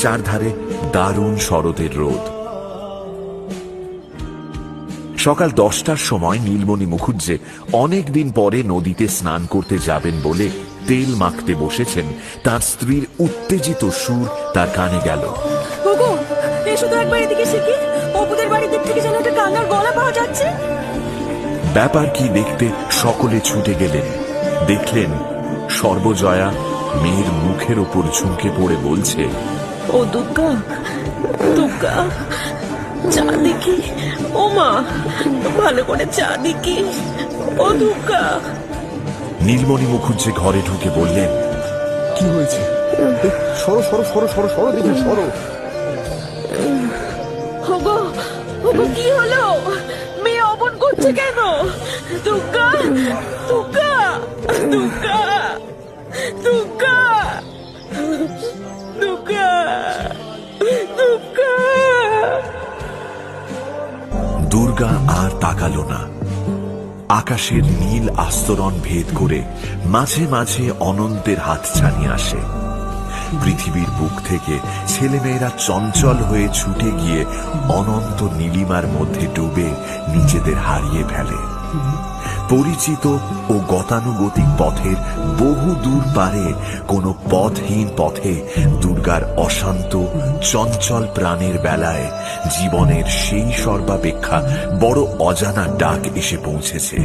চারধারে দারুণ শরতের রোদ। সকাল 10টার সময় নীলমণি মুখুজ্জে অনেকদিন পরে নদীতে স্নান করতে যাবেন বলে তেল মাখতে বসেছেন। তার স্ত্রীর উত্তেজিত সুর তার কানে গেল। ওগো, এসো তো একবার এদিকে শিখি। অপুদের বাড়ির দিক থেকে যেন একটা কান্নার গলা পাওয়া যাচ্ছে। ব্যাপার কি দেখতে সকলে ছুটে গেলেন। দেখলেন সর্বজয়া মেয়ের মুখের ওপর ঝুঁকে পড়ে বলছে, ও দুর্গা, দুর্গা, চা দেখি। ও মা, ভালো করে চা দেখি। ও দুর্গা। নীলমণি মুখুজ্জে ঘরে ঢুকে বললেন, কি হয়েছে? সরো সরো সরো সরো সরো দেখি, সরো। ওগো, ওগো, কি হলো? মেয়ে অমন করছে কেন? দুর্গা, দুর্গা, দুর্গা, দুর্গা, দুর্গা, দুর্গা। দুর্গা আর তাকালো না। আকাশের নীল আস্তরণ ভেদ করে মাঝে মাঝে অনন্তের হাত ছানি আসে। পৃথিবীর বুক থেকে ছেলেমেয়েরা চঞ্চল হয়ে ছুটে গিয়ে অনন্ত নীলিমার মধ্যে ডুবে নিজেদের হারিয়ে ফেলে। পরিচিত ও গতানুগতিক পথের বহু দূর পারে কোনো পথহীন পথে দুর্গার অশান্ত চঞ্চল প্রাণের বেলায় জীবনের সেই সর্বাপেক্ষা বড় অজানা ডাক এসে পৌঁছেছে।